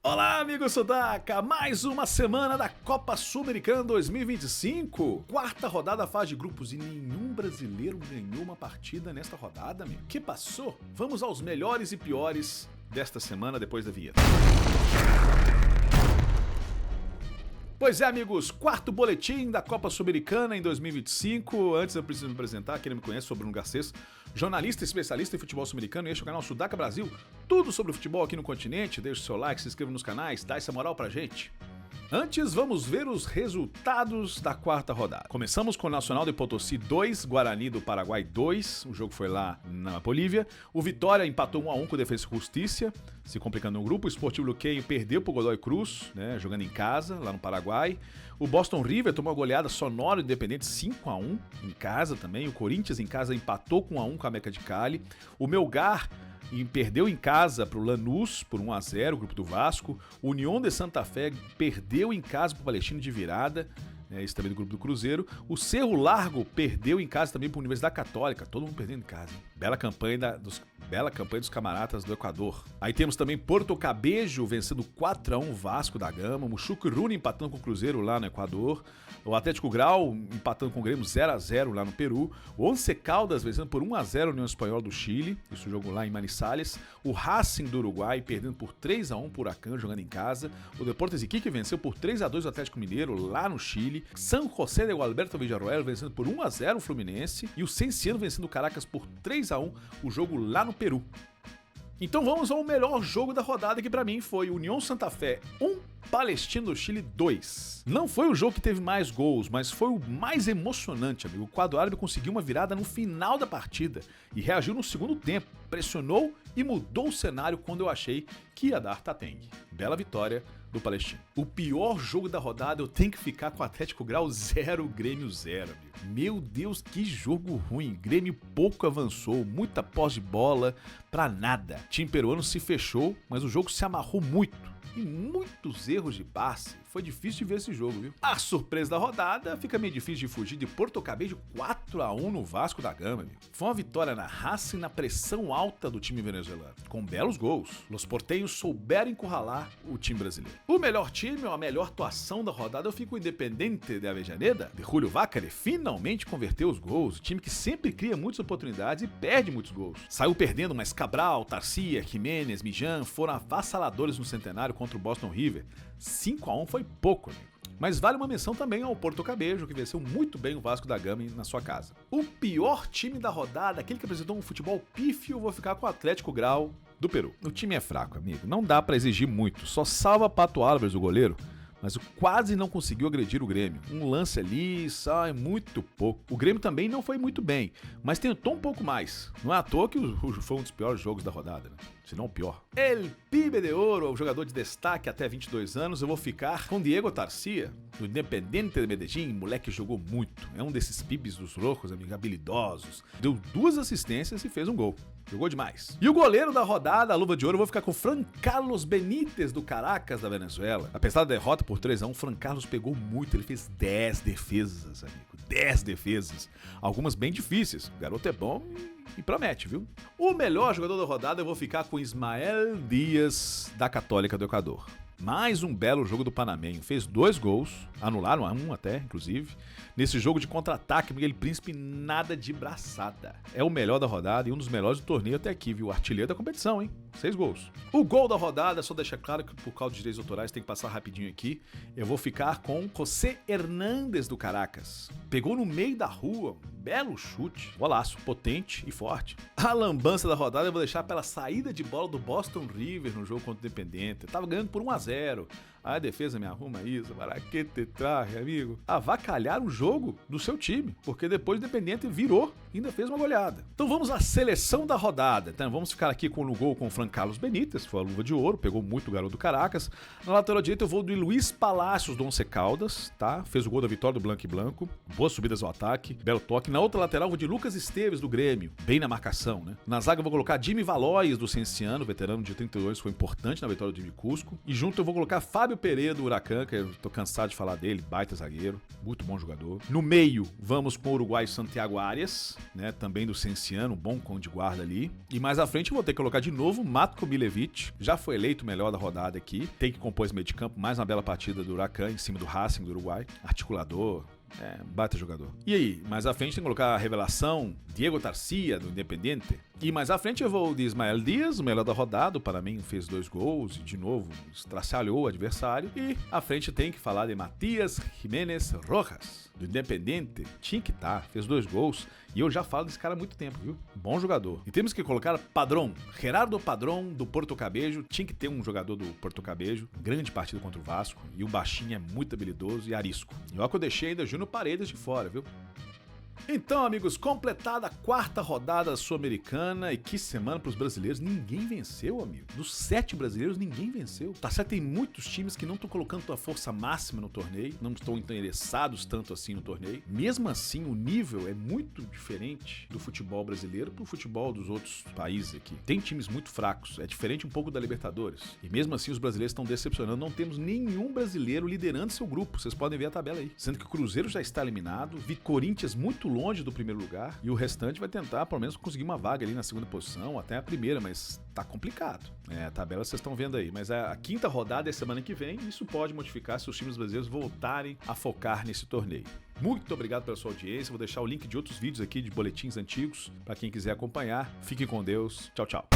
Olá, amigo Sudaca! Mais uma semana da Copa Sul-Americana 2025. Quarta rodada da fase de grupos e nenhum brasileiro ganhou uma partida nesta rodada, amigo. Que passou? Vamos aos melhores e piores desta semana depois da vinheta. Pois é, amigos, quarto boletim da Copa Sul-Americana em 2025. Antes eu preciso me apresentar, quem não me conhece, sou Bruno Garcês, jornalista e especialista em futebol sul-americano e este é o canal Sudaca Brasil. Tudo sobre o futebol aqui no continente. Deixe o seu like, se inscreva nos canais, dá essa moral pra gente. Antes, vamos ver os resultados da quarta rodada. Começamos com o Nacional de Potosí 2, Guarani do Paraguai 2. O jogo foi lá na Bolívia. O Vitória empatou 1 a 1 com o Defensa e Justiça, se complicando no grupo. O Sportivo Luqueño perdeu pro Godoy Cruz, jogando em casa, lá no Paraguai. O Boston River tomou uma goleada sonora do Independente 5 a 1 em casa também. O Corinthians em casa empatou com 1 a 1 com a América de Cali. O Melgar perdeu em casa para o Lanús por 1 a 0, o grupo do Vasco. O União de Santa Fé perdeu em casa para o Palestino de virada, isso também do grupo do Cruzeiro. O Cerro Largo perdeu em casa também para a Universidade Católica, todo mundo perdendo em casa, hein? Bela campanha dos camaradas do Equador. Aí temos também Porto Cabejo vencendo 4 a 1 Vasco da Gama. O Muxucruna empatando com o Cruzeiro lá no Equador. O Atlético Grau empatando com o Grêmio 0 a 0 lá no Peru. O Once Caldas vencendo por 1 a 0 a União Espanhola do Chile. Isso jogo lá em Manizales. O Racing do Uruguai perdendo por 3 a 1 por Huracán jogando em casa. O Deportes Iquique venceu por 3 a 2 o Atlético Mineiro lá no Chile. San José de Gualberto Villarroel vencendo por 1 a 0 o Fluminense. E o Cienciano vencendo o Caracas por 3 a 1 o jogo lá no Peru. Então vamos ao melhor jogo da rodada, que pra mim foi União Santa Fé 1, Palestino do Chile 2. Não foi o jogo que teve mais gols, mas foi o mais emocionante, amigo. O quadro árabe conseguiu uma virada no final da partida e reagiu no segundo tempo, pressionou e mudou o cenário quando eu achei que ia dar tatengue. Bela vitória do Palestino. O pior jogo da rodada eu tenho que ficar com o Atlético Grau 0, Grêmio 0, amigo. Meu Deus, que jogo ruim. Grêmio pouco avançou, muita posse de bola, pra nada. O time peruano se fechou, mas o jogo se amarrou muito. E muitos erros de passe. Foi difícil de ver esse jogo, viu? A surpresa da rodada, fica meio difícil de fugir de Porto Cabejo 4 a 1 no Vasco da Gama, amigo. Foi uma vitória na raça e na pressão alta do time venezuelano, com belos gols. Os portenhos souberam encurralar o time brasileiro. O melhor time, ou a melhor atuação da rodada, eu fico o Independente de Avellaneda, de Julio Vaccari, finalmente converteu os gols. O time que sempre cria muitas oportunidades e perde muitos gols. Saiu perdendo, mas Cabral, Tarcia, Jiménez, Mijan foram avassaladores no Centenário contra o Boston River. 5 a 1 foi pouco, amigo. Mas vale uma menção também ao Porto Cabejo, que venceu muito bem o Vasco da Gama na sua casa. O pior time da rodada, aquele que apresentou um futebol pífio, eu vou ficar com o Atlético Grau do Peru. O time é fraco, amigo, não dá pra exigir muito, só salva Pato Álvares, o goleiro, mas quase não conseguiu agredir o Grêmio. Um lance ali, sai muito pouco. O Grêmio também não foi muito bem, mas tentou um pouco mais. Não é à toa que foi um dos piores jogos da rodada, né? Se não o pior. El Pibe de Ouro, o jogador de destaque até 22 anos, eu vou ficar com Diego Tarcia, do Independente de Medellín. Moleque jogou muito. É um desses pibes dos loucos, amigo, habilidosos. Deu 2 assistências e fez um gol. Jogou demais. E o goleiro da rodada, a luva de ouro, eu vou ficar com Fran Carlos Benítez, do Caracas, da Venezuela. Apesar da derrota por 3 a 1, Fran Carlos pegou muito. Ele fez 10 defesas, amigo. 10 defesas. Algumas bem difíceis. O garoto é bom e promete, viu? O melhor jogador da rodada eu vou ficar com Ismael Dias, da Católica do Equador. Mais um belo jogo do Panamenho. Fez 2 gols, anularam um até, inclusive. Nesse jogo de contra-ataque, Miguel Príncipe, nada de braçada. É o melhor da rodada e um dos melhores do torneio até aqui, viu? Artilheiro da competição, hein? 6 gols. O gol da rodada, só deixar claro que por causa dos direitos autorais tem que passar rapidinho aqui. Eu vou ficar com José Hernández do Caracas. Pegou no meio da rua, um belo chute. Golaço, potente e forte. A lambança da rodada eu vou deixar pela saída de bola do Boston River no jogo contra o Independente. Eu tava ganhando por 1 a 0. A defesa me arruma isso, para que te traje, amigo? Avacalhar o jogo do seu time, porque depois o Independente virou e ainda fez uma goleada. Então vamos à seleção da rodada. Então vamos ficar aqui no gol com o Fran Carlos Benítez, que foi a luva de ouro, pegou muito o garoto do Caracas. Na lateral direita eu vou do Luiz Palácios do Once Caldas, tá? Fez o gol da vitória do Blanco e Blanco. Boas subidas ao ataque, belo toque. Na outra lateral eu vou de Lucas Esteves do Grêmio, bem na marcação, né? Na zaga eu vou colocar Jimmy Valois do Cienciano, veterano de 32, foi importante na vitória do time Cusco. E junto eu vou colocar Fábio Pereira do Huracán, que eu tô cansado de falar dele, baita zagueiro, muito bom jogador. No meio, vamos com o uruguaio Santiago Arias, né? Também do Cenciano, um bom cão de guarda ali. E mais à frente eu vou ter que colocar de novo Matko Milevich. Já foi eleito o melhor da rodada aqui. Tem que compor esse meio de campo. Mais uma bela partida do Huracan em cima do Racing do Uruguai. Articulador. Baita jogador. E aí, mais à frente tem que colocar a revelação Diego Tarcia, do Independiente. E mais à frente eu vou de Ismael Dias, o melhor da rodada. Para mim fez 2 gols e de novo estraçalhou o adversário. E à frente tem que falar de Matias Jiménez Rojas, do Independiente. Tinha que estar, fez 2 gols. E eu já falo desse cara há muito tempo, viu? Bom jogador. E temos que colocar Padrón, Gerardo Padrón, do Porto Cabejo. Tinha que ter um jogador do Porto Cabejo. Grande partida contra o Vasco. E o baixinho é muito habilidoso e arisco. E olha que eu deixei ainda Júnior Paredes de fora, viu? Então, amigos, completada a 4ª rodada sul-americana. E que semana para os brasileiros. Ninguém venceu, amigo. Dos 7 brasileiros, ninguém venceu. Tá certo, tem muitos times que não estão colocando a força máxima no torneio, não estão interessados tanto assim no torneio. Mesmo assim, o nível é muito diferente do futebol brasileiro pro futebol dos outros países aqui. Tem times muito fracos, é diferente um pouco da Libertadores. E mesmo assim, os brasileiros estão decepcionando. Não temos nenhum brasileiro liderando seu grupo. Vocês podem ver a tabela aí. Sendo que o Cruzeiro já está eliminado, Corinthians muito longe do primeiro lugar, e o restante vai tentar pelo menos conseguir uma vaga ali na 2ª posição, até a primeira, mas tá complicado. A tabela vocês estão vendo aí, mas a 5ª rodada é semana que vem, e isso pode modificar se os times brasileiros voltarem a focar nesse torneio. Muito obrigado pela sua audiência, vou deixar o link de outros vídeos aqui de boletins antigos para quem quiser acompanhar. Fiquem com Deus, tchau, tchau.